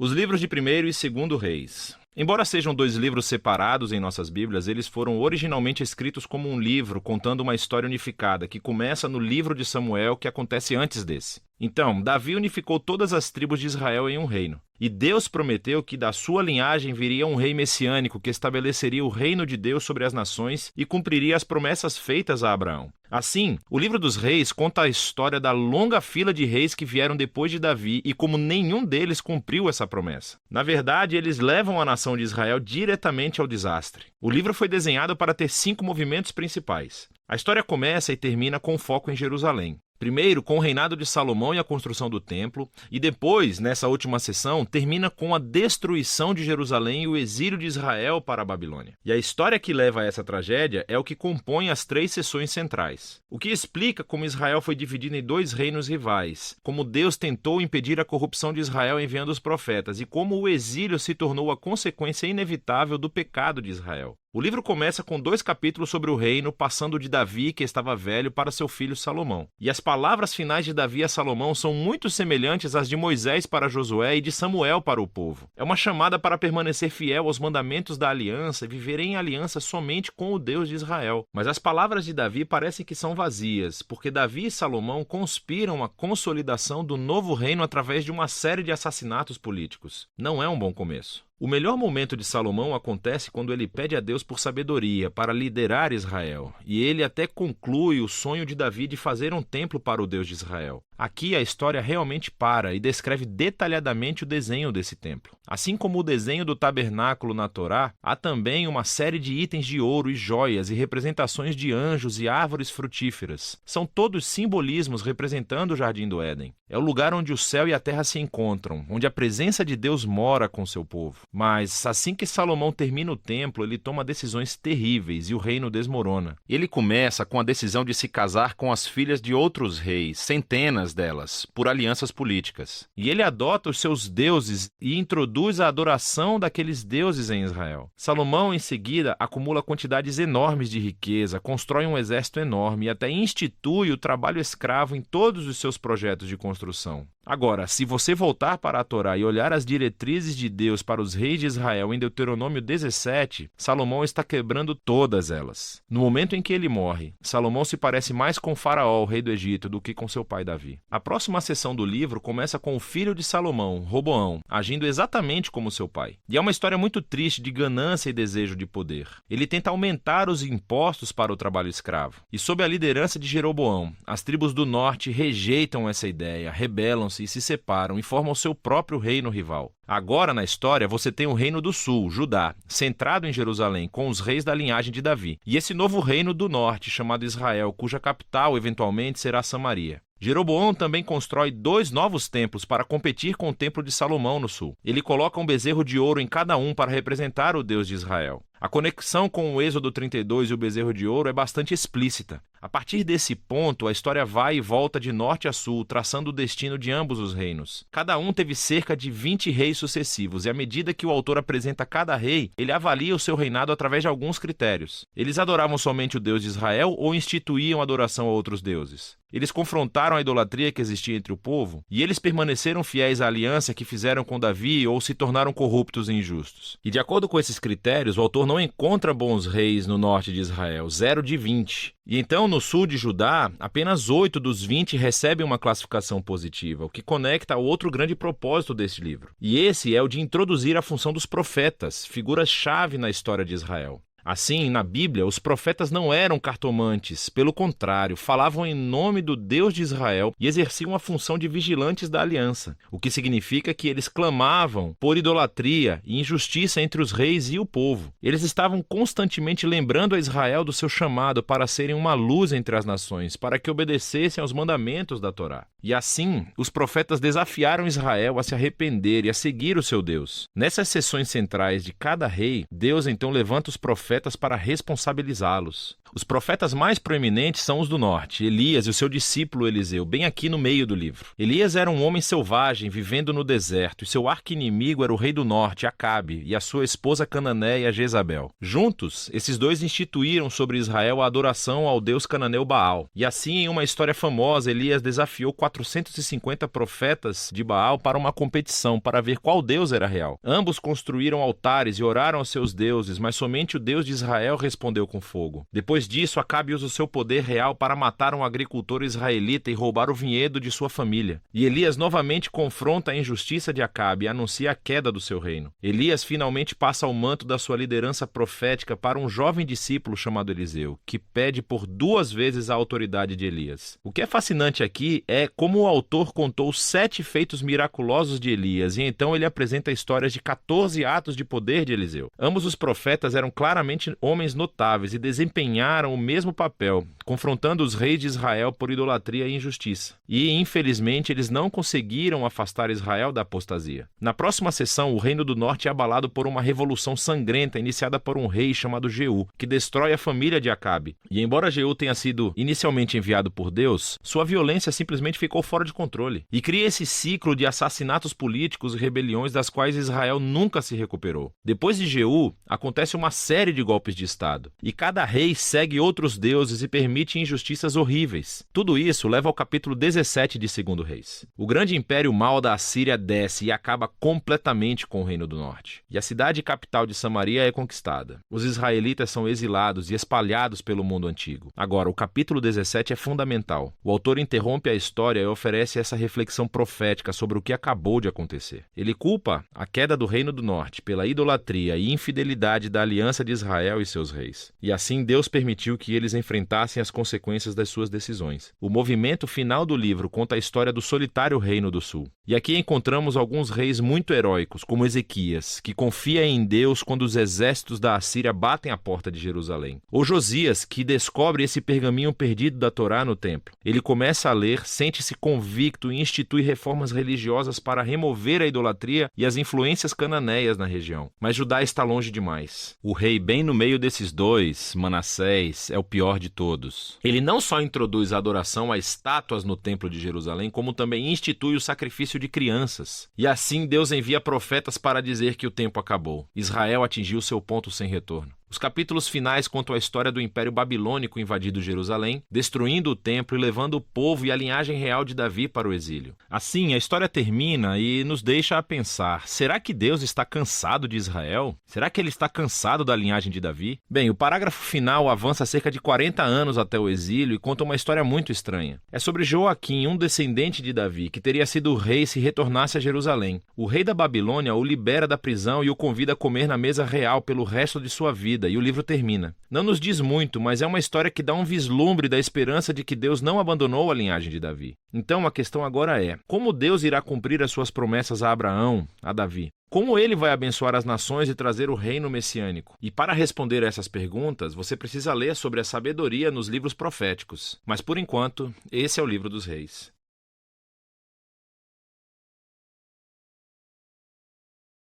Os livros de 1º e 2º Reis. Embora sejam 2 livros separados em nossas Bíblias, eles foram originalmente escritos como um livro contando uma história unificada, que começa no livro de Samuel, que acontece antes desse. Então, Davi unificou todas as tribos de Israel em um reino. E Deus prometeu que da sua linhagem viria um rei messiânico que estabeleceria o reino de Deus sobre as nações e cumpriria as promessas feitas a Abraão. Assim, o livro dos reis conta a história da longa fila de reis que vieram depois de Davi e como nenhum deles cumpriu essa promessa. Na verdade, eles levam a nação de Israel diretamente ao desastre. O livro foi desenhado para ter 5 movimentos principais. A história começa e termina com foco em Jerusalém. Primeiro, com o reinado de Salomão e a construção do templo, e depois, nessa última sessão, termina com a destruição de Jerusalém e o exílio de Israel para a Babilônia. E a história que leva a essa tragédia é o que compõe as 3 sessões centrais. O que explica como Israel foi dividido em 2 reinos rivais, como Deus tentou impedir a corrupção de Israel enviando os profetas, e como o exílio se tornou a consequência inevitável do pecado de Israel. O livro começa com 2 capítulos sobre o reino, passando de Davi, que estava velho, para seu filho Salomão. E as palavras finais de Davi a Salomão são muito semelhantes às de Moisés para Josué e de Samuel para o povo. É uma chamada para permanecer fiel aos mandamentos da aliança e viver em aliança somente com o Deus de Israel. Mas as palavras de Davi parecem que são vazias, porque Davi e Salomão conspiram a consolidação do novo reino através de uma série de assassinatos políticos. Não é um bom começo. O melhor momento de Salomão acontece quando ele pede a Deus por sabedoria para liderar Israel, e ele até conclui o sonho de Davi de fazer um templo para o Deus de Israel. Aqui a história realmente para e descreve detalhadamente o desenho desse templo. Assim como o desenho do tabernáculo na Torá, há também uma série de itens de ouro e joias e representações de anjos e árvores frutíferas. São todos simbolismos representando o Jardim do Éden. É o lugar onde o céu e a terra se encontram, onde a presença de Deus mora com seu povo. Mas assim que Salomão termina o templo, ele toma decisões terríveis e o reino desmorona. Ele começa com a decisão de se casar com as filhas de outros reis, centenas delas, por alianças políticas. E ele adota os seus deuses e introduz a adoração daqueles deuses em Israel. Salomão, em seguida, acumula quantidades enormes de riqueza, constrói um exército enorme e até institui o trabalho escravo em todos os seus projetos de construção. Agora, se você voltar para a Torá e olhar as diretrizes de Deus para os reis de Israel em Deuteronômio 17, Salomão está quebrando todas elas. No momento em que ele morre, Salomão se parece mais com Faraó, o rei do Egito, do que com seu pai Davi. A próxima seção do livro começa com o filho de Salomão, Roboão, agindo exatamente como seu pai. E é uma história muito triste de ganância e desejo de poder. Ele tenta aumentar os impostos para o trabalho escravo. E sob a liderança de Jeroboão, as tribos do norte rejeitam essa ideia, rebelam e se separam e formam seu próprio reino rival. Agora, na história, você tem o reino do sul, Judá, centrado em Jerusalém, com os reis da linhagem de Davi, e esse novo reino do norte, chamado Israel, cuja capital, eventualmente, será Samaria. Jeroboão também constrói 2 novos templos para competir com o templo de Salomão no sul. Ele coloca um bezerro de ouro em cada um para representar o Deus de Israel. A conexão com o Êxodo 32 e o bezerro de ouro é bastante explícita. A partir desse ponto, a história vai e volta de norte a sul, traçando o destino de ambos os reinos. Cada um teve cerca de 20 reis sucessivos, e à medida que o autor apresenta cada rei, ele avalia o seu reinado através de alguns critérios. Eles adoravam somente o Deus de Israel ou instituíam adoração a outros deuses? Eles confrontaram a idolatria que existia entre o povo, e eles permaneceram fiéis à aliança que fizeram com Davi ou se tornaram corruptos e injustos. E de acordo com esses critérios, o autor não encontra bons reis no norte de Israel, 0 de 20. E então, no sul de Judá, apenas 8 dos 20 recebem uma classificação positiva, o que conecta ao outro grande propósito deste livro. E esse é o de introduzir a função dos profetas, figuras-chave na história de Israel. Assim, na Bíblia, os profetas não eram cartomantes, pelo contrário, falavam em nome do Deus de Israel e exerciam a função de vigilantes da aliança, o que significa que eles clamavam por idolatria e injustiça entre os reis e o povo. Eles estavam constantemente lembrando a Israel do seu chamado para serem uma luz entre as nações, para que obedecessem aos mandamentos da Torá. E assim, os profetas desafiaram Israel a se arrepender e a seguir o seu Deus. Nessas sessões centrais de cada rei, Deus então levanta os profetas profetas para responsabilizá-los. Os profetas mais proeminentes são os do norte, Elias e o seu discípulo Eliseu, bem aqui no meio do livro. Elias era um homem selvagem, vivendo no deserto, e seu arqui-inimigo era o rei do norte, Acabe, e a sua esposa cananeia, Jezabel. Juntos, esses dois instituíram sobre Israel a adoração ao deus cananeu Baal. E assim, em uma história famosa, Elias desafiou 450 profetas de Baal para uma competição, para ver qual deus era real. Ambos construíram altares e oraram aos seus deuses, mas somente o Deus de Israel respondeu com fogo. Depois disso, Acabe usa o seu poder real para matar um agricultor israelita e roubar o vinhedo de sua família. E Elias novamente confronta a injustiça de Acabe e anuncia a queda do seu reino. Elias finalmente passa o manto da sua liderança profética para um jovem discípulo chamado Eliseu, que pede por 2 vezes a autoridade de Elias. O que é fascinante aqui é como o autor contou 7 feitos miraculosos de Elias, e então ele apresenta histórias de 14 atos de poder de Eliseu. Ambos os profetas eram claramente homens notáveis e desempenharam o mesmo papel, confrontando os reis de Israel por idolatria e injustiça. E, infelizmente, eles não conseguiram afastar Israel da apostasia. Na próxima sessão, o reino do norte é abalado por uma revolução sangrenta iniciada por um rei chamado Jeú, que destrói a família de Acabe. E embora Jeú tenha sido inicialmente enviado por Deus, sua violência simplesmente ficou fora de controle. E cria esse ciclo de assassinatos políticos e rebeliões das quais Israel nunca se recuperou. Depois de Jeú, acontece uma série de golpes de Estado. E cada rei segue outros deuses e permite injustiças horríveis. Tudo isso leva ao capítulo 17 de 2 Reis. O grande império mau da Assíria desce e acaba completamente com o reino do norte. E a cidade capital de Samaria é conquistada. Os israelitas são exilados e espalhados pelo mundo antigo. Agora, o capítulo 17 é fundamental. O autor interrompe a história e oferece essa reflexão profética sobre o que acabou de acontecer. Ele culpa a queda do reino do norte pela idolatria e infidelidade da aliança de Israel e seus reis. E assim Deus permitiu que eles enfrentassem as consequências das suas decisões. O movimento final do livro conta a história do solitário reino do sul. E aqui encontramos alguns reis muito heróicos, como Ezequias, que confia em Deus quando os exércitos da Assíria batem a porta de Jerusalém. Ou Josias, que descobre esse pergaminho perdido da Torá no templo. Ele começa a ler, sente-se convicto e institui reformas religiosas para remover a idolatria e as influências cananeias na região. Mas Judá está longe demais. O rei bem no meio desses dois, Manassés, é o pior de todos. Ele não só introduz a adoração a estátuas no templo de Jerusalém, como também institui o sacrifício de crianças. E assim Deus envia profetas para dizer que o tempo acabou. Israel atingiu seu ponto sem retorno. Os capítulos finais contam a história do Império Babilônico invadindo Jerusalém, destruindo o templo e levando o povo e a linhagem real de Davi para o exílio. Assim, a história termina e nos deixa a pensar: será que Deus está cansado de Israel? Será que ele está cansado da linhagem de Davi? Bem, o parágrafo final avança cerca de 40 anos até o exílio e conta uma história muito estranha. É sobre Joaquim, um descendente de Davi, que teria sido rei se retornasse a Jerusalém. O rei da Babilônia o libera da prisão e o convida a comer na mesa real pelo resto de sua vida. E o livro termina. Não nos diz muito, mas é uma história que dá um vislumbre da esperança de que Deus não abandonou a linhagem de Davi. Então a questão agora é: como Deus irá cumprir as suas promessas a Abraão, a Davi? Como ele vai abençoar as nações e trazer o reino messiânico? E para responder a essas perguntas, você precisa ler sobre a sabedoria nos livros proféticos. Mas por enquanto, esse é o livro dos reis.